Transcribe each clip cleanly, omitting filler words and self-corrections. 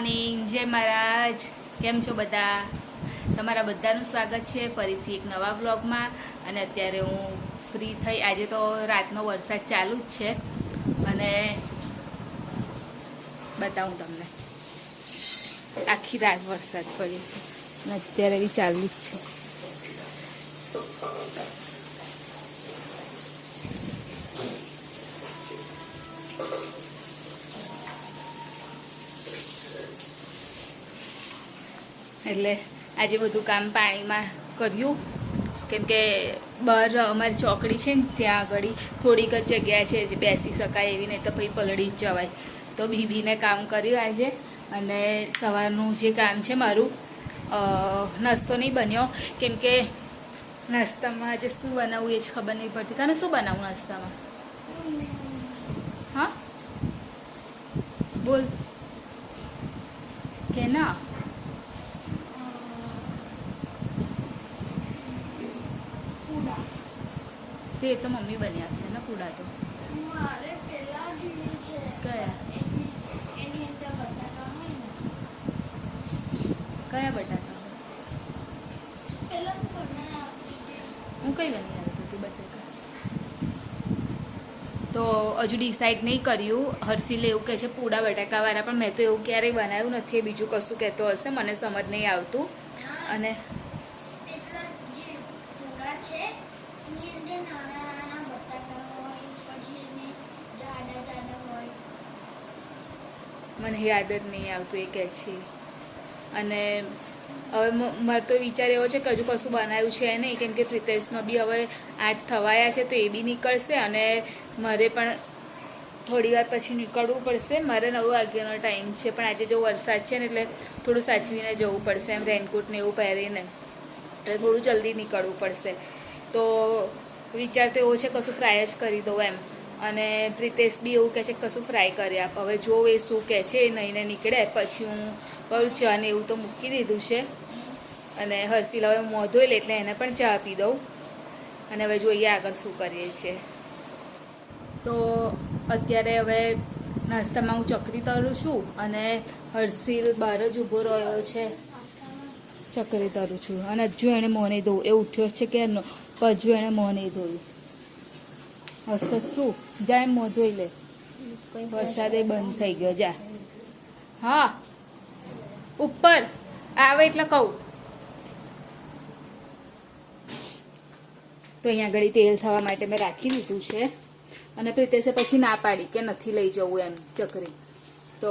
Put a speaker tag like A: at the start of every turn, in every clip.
A: Morning, જય મહારાજ. કેમ છો બધા? તમારા બધાનું સ્વાગત છે ફરીથી એક નવા વ્લોગમાં. અને અત્યારે હું ફ્રી થઈ. આજે તો રાતનો વરસાદ ચાલુ જ છે અને બતાવું તમને, આખી રાત વરસાદ પડ્યો છે અને અત્યારે બી ચાલુ જ છે. એટલે આજે બધું કામ પાણીમાં કર્યું, કેમકે બહાર અમારી ચોકડી છે ને ત્યાં આગળ થોડીક જ જગ્યા છે જે બેસી શકાય એવી, નહીં તો પછી પલળી જ જવાય. તો બીબીને કામ કર્યું આજે. અને સવારનું જે કામ છે મારું, નાસ્તો નહીં બન્યો કેમકે નાસ્તામાં આજે શું બનાવવું એ જ ખબર નહીં પડતી. તને શું બનાવું નાસ્તામાં? હા બોલ કે ના. તે તો મમ્મી બની આપશે ને પૂડા તો. કયા કયા બટાકા? હું કઈ બની આવી હતી બટાકા તો હજુ ડિસાઈડ નહીં કર્યું. હર્ષિલ એવું કહે છે પૂડા બટાકાવાળા, પણ મેં તો એવું ક્યારેય બનાવ્યું નથી. બીજું કશું કહેતો હશે, મને સમજ નહીં આવતું. અને મને યાદ જ નહીં આવતું એ કહે છે. અને હવે મારે તો વિચાર એવો છે કે હજુ કશું બનાવ્યું છે નહીં, કેમ કે પ્રિતેશનો બી હવે 8 થવાયા છે તો એ બી નીકળશે. અને મારે પણ થોડી વાર પછી નીકળવું પડશે. મારે 9 વાગ્યાનો ટાઈમ છે, પણ આજે જો વરસાદ છે ને એટલે થોડું સાચવીને જવું પડશે. એમ રેનકોટ ને એવું પહેરીને, એટલે થોડું જલ્દી નીકળવું પડશે. તો વિચાર તો એવો છે કશું ફ્રાય જ કરી દઉં એમ. અને પ્રિતેશ બી એવું કહે છે કે કશું ફ્રાય કરી આપ. હવે જો એ શું કહે છે એ નહીંને નીકળે પછી હું કરું. ચા ને એવું તો મૂકી દીધું છે. અને હર્ષિલ હવે મોં ધોઈ લે એટલે એને પણ ચા આપી દઉં. અને હવે જોઈએ આગળ શું કરીએ છીએ. તો અત્યારે હવે નાસ્તામાં હું ચકરી તરું છું અને હર્ષિલ બહાર જ ઊભો રહ્યો છે. ચકરી તરું છું અને હજુ એણે મોં નહીં ધોવું. એ ઉઠ્યો છે કે હજુ એણે મોં નહીં ધોયું. હશે શું? જા એમ મોં ધોઈ લે. વરસાદે બંધ થઈ ગયો. જા. હા ઉપર આવે એટલે કહું. તો અહીંયા આગળ તેલ થવા માટે મેં રાખી દીધું છે. અને પ્રિતેશે પછી ના પાડી કે નથી લઈ જવું એમ ચકરી. તો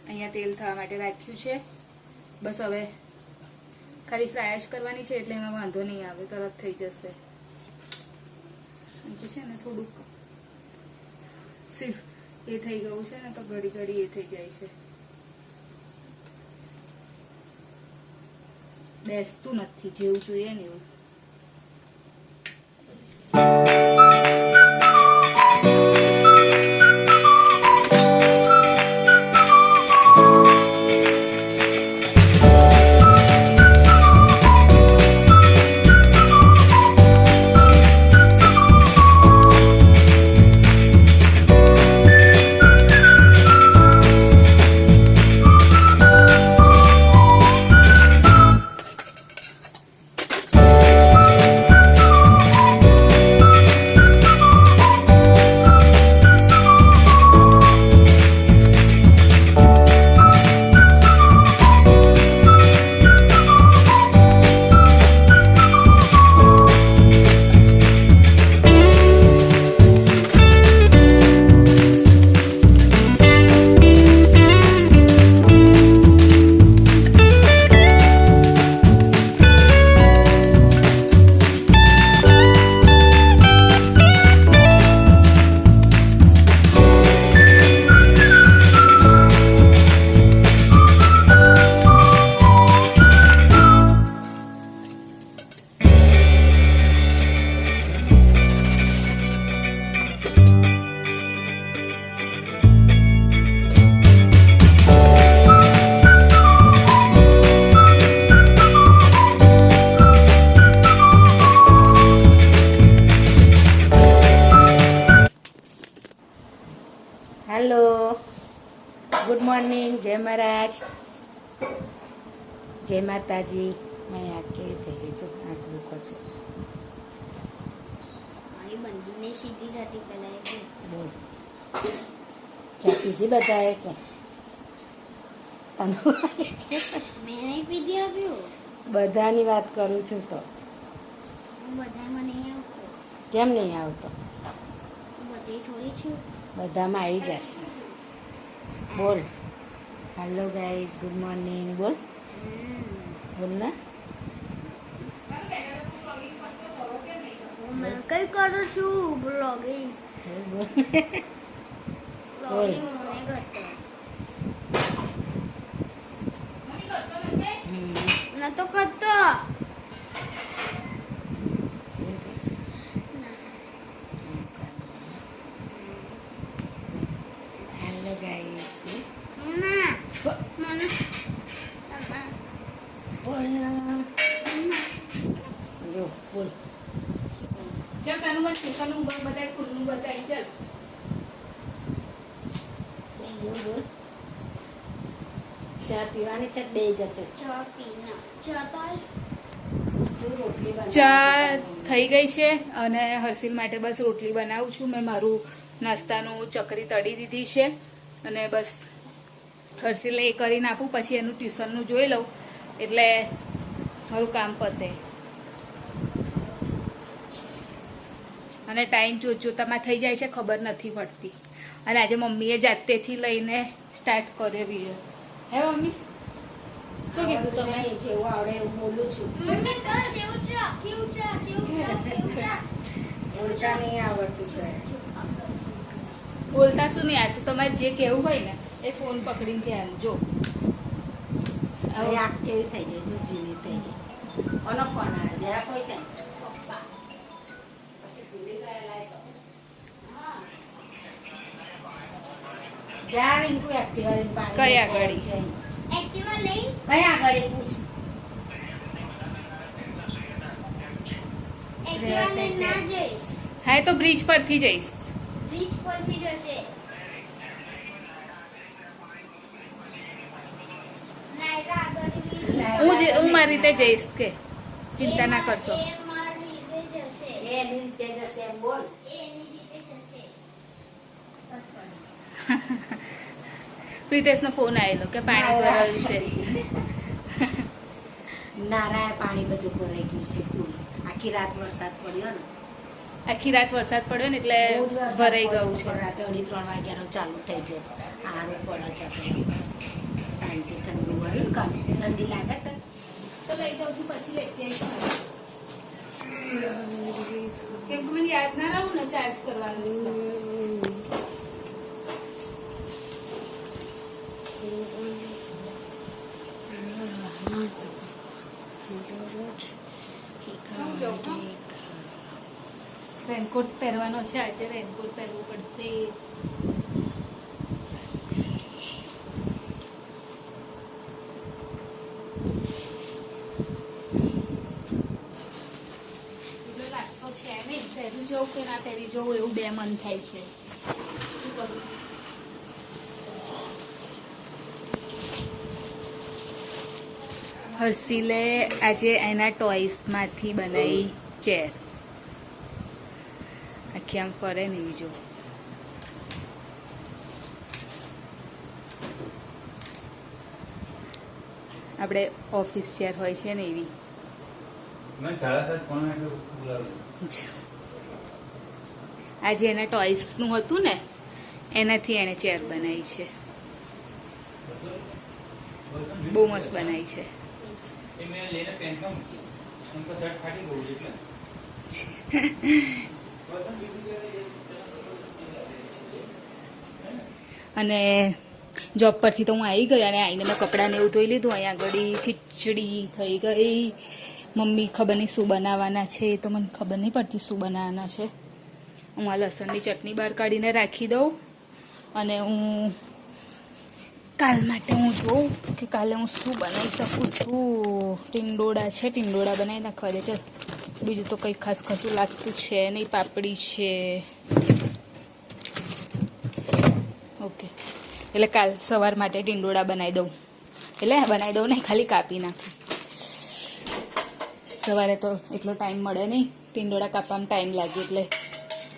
A: અહીંયા તેલ થવા માટે રાખ્યું છે. બસ હવે ખાલી ફ્રાય જ કરવાની છે એટલે એમાં વાંધો નહીં આવે, તરત થઈ જશે. જે છે ને થોડુંક સિર્ફ એ થઈ ગયું છે ને તો ઘડી ઘડી એ થઈ જાય છે, બેસતું નથી જેવું જોઈએ ને એવું.
B: ગુડ મોર્નિંગ, જય મહારાજ, જય માતાજી. મેં આ કેવી થઈ ગઈ છો, આંખ દુખો છો.
C: મારી બંદીને સીધી થતી પહેલા
B: બોલ, ચા પીધી બધાએ કે તને
C: મેં નહીં પીધી આપ્યું.
B: બધાની વાત કરું છું તો
C: હું બધામાં નહીં આવતો.
B: કેમ નહીં આવતો?
C: હું બધી થોડી છું.
B: બધામાં આવી જશે. બોલ, હેલો ગાઈઝ, ગુડ મોર્નિંગ. બોલ બોલ ને.
C: હું કઈ કરું છું બ્લોગિંગ.
B: બોલ
C: બ્લોગિંગ હું નહીં કરતો. નતો કરતો.
B: Hello guys.
C: ના મને
B: બોલ જો બોલ.
A: ચાલ કાનું મત ટ્યુશનનું બધા સ્કૂલનું બતાવી ચાલ.
B: બોલ બોલ. ચા પીવાની છે, બે જશે.
C: ચા પીના ચા તો
B: રોટલી
A: ચા થઈ ગઈ છે અને હર્ષિલ માટે બસ રોટલી બનાવું છું. મેં મારું નાસ્તાનું ચકરી તળી દીધી છે અને બસ હર્ષિલને એ કરીને આપું, પછી એનું ટ્યુશનનું જોઈ લઉં એટલે મારું કામ પતે. અને ટાઈમ જોતામાં થઈ જાય છે, ખબર નથી પડતી. અને આજે મમ્મીએ જાતેથી લઈને સ્ટાર્ટ કર્યો વિડીયો. હે મમ્મી, શું કીધું તમે?
B: જેવું આવડે એવું બોલું છું.
C: મમ્મી કર કેવું ચા કેવું ચા કેવું ચા કેવું ચા
B: બોલતા નહીં આવડતું છે.
A: બોલતા શું નહીં, આ તો તમારે જે કહેવું હોય ને એ ફોન પકડીને કહેવાનું. જો
B: હવે આંખ કેવી થઈ ગઈ, જો જીવી થઈ ગઈ. કોનો ફોન આવે? જરા કોઈ છે ને? પછી ભૂલી ગયેલા તો. જા રિંકુ એક્ટિવા લઈને પાણી
A: કઈ
B: લેતા
A: આગળ?
B: છે.
C: એક્ટિવા લઈ
B: કઈ આગળ એ પૂછ.
C: એક્ટિવા લઈને ના જઈશ.
A: હા, એ તો બ્રિજ પરથી જઈશ.
C: બ્રિજ પરથી જશે. નાયરા આગળ
A: હું મારી રીતે જઈશ, કે ચિંતા ના કરશો.
C: એ મારી રીતે જશે.
B: એ એની રીતે જશે એમ બોલ.
C: એ એની રીતે જશે.
A: પ્રિતેશનો ફોન આવેલો કે પાણી ભરાયું છે.
B: નારાયણ પાણી બધું ભરાઈ ગયું છે ફૂલ. આખી રાત વરસાદ પડ્યો ને.
A: આખી રાત વરસાદ પડ્યો ને એટલે
B: બહુ જ વરસાદ
A: ભરાઈ
B: પડ્યો.
A: ગયું છે.
B: રાતે 2:30 વાગ્યાનો ચાલુ થઈ ગયો છે. સારું પડે છે તો. શાંતિ ઠંડુ હોય કાં ઠંડી લાગે તો
A: તો લઈ જાઉં છું, પછી લેતી આવીશ. કેમ કે મને યાદ ના રહું ને ચાર્જ કરવાનું. હું જાઉં, હં? રેનકોટ પહેરવાનો છે આજે, રેનકોટ પહેરવું પડશે. એટલો લાગતો છે નહીં, પહેરી જવું કે ના પહેરી જવું એવું બે મન થાય છે. શું કરું? હર્ષિલે આજે એના ટોયસમાંથી બનાવી ચેર. આખી આમ ફરે ને એવી જો. આપણે ઓફિસ ચેર હોય છે ને એવી. આજે એના ટોયસનું હતું ને એનાથી એણે ચેર બનાવી છે. બહુ મસ્ત બનાવી છે. અને જોબ પરથી તો હું આવી ગઈ અને આવીને મેં કપડાને એવું ધોઈ લીધું. અહીંયા આગળ ખીચડી થઈ ગઈ. મમ્મી ખબર નહીં શું બનાવવાના છે, એ તો મને ખબર નહીં પડતી શું બનાવવાના છે. હું આ લસણની ચટણી બહાર કાઢીને રાખી દઉં અને હું કાલ માટે હું જોઉં કે કાલે હું શું બનાવી શકું છું. ટીંડોળા છે, ટીંડોળા બનાવી નાખવા દે. ચાલ, બીજું તો કંઈ ખાસ કશું લાગતું છે નહીં. પાપડી છે, ઓકે. એટલે કાલ સવાર માટે ટીંડોળા બનાવી દઉં. એટલે બનાવી દઉં નહીં, ખાલી કાપી નાખું. સવારે તો એટલો ટાઈમ મળે નહીં, ટીંડોળા કાપવામાં ટાઈમ લાગે એટલે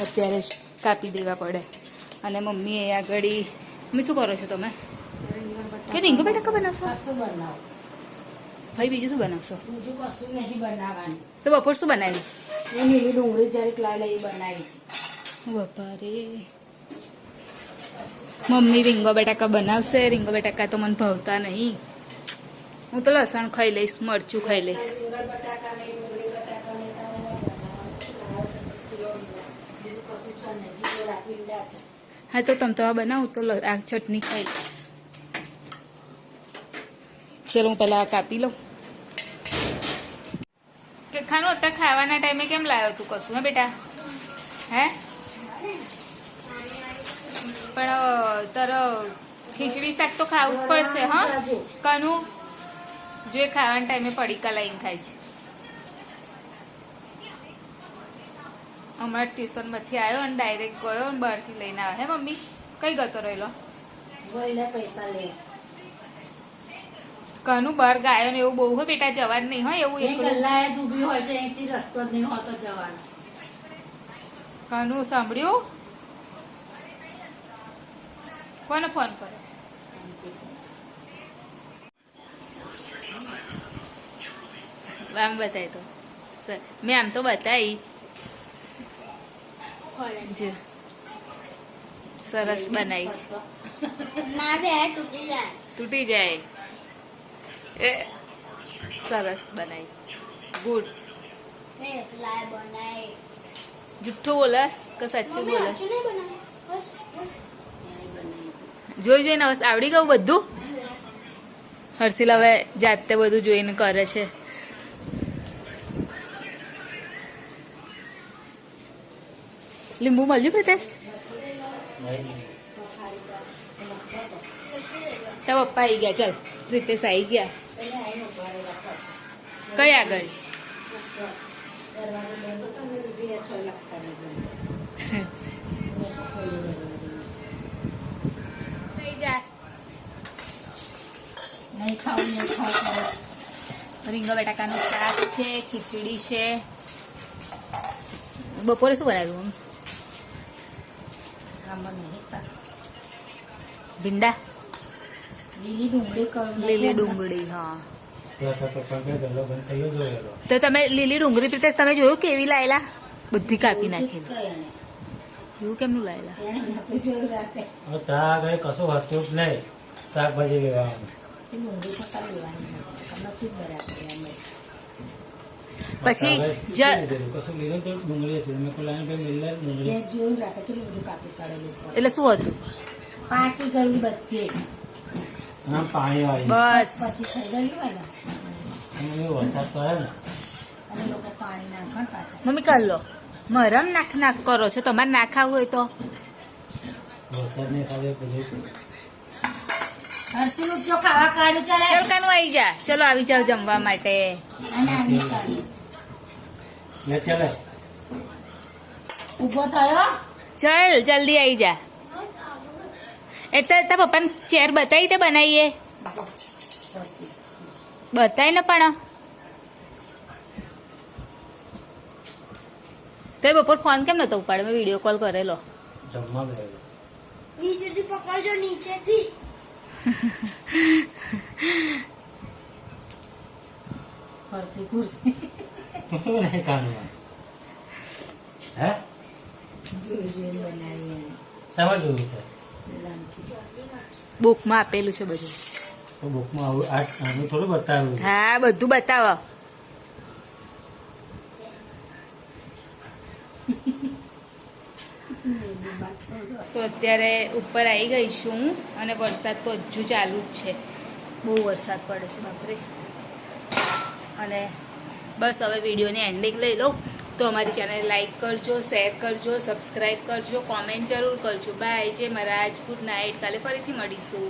A: અત્યારે જ કાપી દેવા પડે. અને મમ્મી એ આગળ મમ્મી શું કરો છો તમે? કે રીંગણ બટાકા બનાવશો?
B: કશું બનાવો,
A: ભાઈ બીજું શું બનાવશો?
B: બીજું કશું નહીં બનાવવાનું.
A: તો બપોર શું બનાવ્યું?
B: એ લીલી ડુંગળી જરીક લઈ બનાવી.
A: બાપા રે, મમ્મી રીંગો બટાકા બનાવશે. રીંગો બટાકા તો મને ભાવતા નહીં. હું તો લસણ ખાઈ લઈશ, મરચું ખાઈ લઈશ.
B: રીંગણ બટાકા નહીં, ડુંગળી બટાકા નહીં, બીજું કશું છે નહીં. જીરા પીંડા છે.
A: હા તો તમ તમારે બનાવું તો આ ચટણી ખાઈ લઈશ. ચલો હું પહેલાં કાપી લઉં. કે ખાનું અત્યારે ખાવાના ટાઈમે કેમ લાવ્યો તું કશું? હે બેટા, હે? પણ તારો ખીચડી શાક તો ખાવું જ પડશે. હા કાનું જો એ ખાવાના ટાઈમે પડીકા લઈને ખાય છે. હમણાં ટ્યુશનમાંથી આવ્યો અને ડાયરેક્ટ ગયો અને બહારથી લઈને આવ્યો. હે મમ્મી, કઈ ગતો રહેલો?
B: વળીને પૈસા લે.
A: કાનું બહાર ગાયો ને એવું બહુ હોય બેટા, જવાનું નહીં હોય એવું
B: એ
A: એકલું.
B: ગલ્લાએ જ ઊભી હોય છે, અહીંથી રસ્તો જ નહીં હોતો જવાનો.
A: કાનું સાંભળ્યું? કોને ફોન કરે છે? આમ બતાય તો મેં આમ તો બતાવી જો સરસ બનાવી છે.
C: ના બે તૂટી જાય.
A: તૂટી જાય એ સરસ બનાવી. ગુડ.
C: મેં એટલા બનાવી.
A: જુઠ્ઠું બોલસ કે સાચું
C: મમ્મી
A: બોલસ?
C: આચું નહીં બનાવી. બસ બસ.
A: જોઈ જોઈને બસ આવડી ગયું બધું. હર્ષિલ હવે જાતે બધું જોઈને કરે છે. લીંબુ મળ્યું પ્રિતેશ? તારા પપ્પા આવી ગયા. ચાલ પ્રિતેશ આવી ગયા. કઈ આગળ?
B: દરવાજો બંધ હતો ને ઊભી રહે છો લખતા નહીં.
A: લઈ જા.
B: નહીં ખાવું, નહીં ખાવું.
A: રીંગણ બટાકાનું શાક છે, ખીચડી છે. બપોરે શું બનાવ્યું?
B: આમાં નહીં ખાતા.
A: ભીંડા,
B: લીલી ડુંગળી કરું.
A: લીલી ડુંગળી. હા તો તમે લીલી ડુંગળી પ્રિતેશ તમે જોયું કેવી લાયેલા? બધી કાપી નાખેલી. એવું કેમનું લાયેલા?
B: એને નહોતું જોયું રાતે.
D: ત્યાં આગળ કશું હતું જ નહીં, શાકભાજી લેવાનું.
B: એ ડુંગળી તો કાઢી લેવાની નથી જ બરાબર એમ.
A: પછી
D: કશું લીધું તો ડુંગળી હતી. મેં કોઈ લાઈને ભાઈ મિલે ડુંગળી.
B: મેં જોયું રાતે કેટલું બધું કાપી કાઢેલું છે.
A: એટલે શું હતું?
B: પાકી ગયેલી બધી.
D: આમ પાણી વાળી
A: બસ
B: પછી થઈ ગયેલી હોય ને
D: વરસાદ પડે ને
B: અને લોકો પાણી નાખણ પાછા.
A: મમ્મી કર લો. મરમ નાખ નાખ કરો છો. તમારે ના ખાવું હોય તો
D: વરસાદ નહીં ખાવે પછી
B: હર્ષિનું જો ખાવા કાઢું ચાલે.
A: ચાલ કાનું આવી જા. ચલો આવી જાવ જમવા માટે.
B: અને આની કાઢી.
D: લે ચાલે.
B: ઊભો થયો.
A: ચાલ જલ્દી આવી જા. એટલે તારા પપ્પાને ચેર બતાવી તે બનાવીએ. બતાય ને પણ તે બપોર ફોન કેમ નતો ઉપાડે? મેં વિડીયો કોલ કરેલો.
D: જમવા બેઠો.
C: નીચેથી પકડજો નીચેથી.
B: ફરતી ખુરશી.
D: નહીં કાનું હે
B: જોઈ જોઈને બનાવી એને.
D: સમજ જોયું છે
B: લાંબથી.
A: બુકમાં આપેલું છે બધું.
D: તો બુકમાં આનું થોડું બતાવ્યું છે.
A: હા બધું બતાવો. તો અત્યારે ઉપર આવી ગઈ છું અને વરસાદ તો હજુ ચાલુ જ છે. બહુ વરસાદ પડે છે બાપરે. અને બસ હવે વિડીયોની એન્ડિંગ લઈ લઉં. તો અમારી ચેનલ લાઈક કરજો, શેર કરજો, સબસ્ક્રાઈબ કરજો, કોમેન્ટ જરૂર કરજો. બાય. જય મહારાજ. Good night. કાલે ફરીથી મળીશું.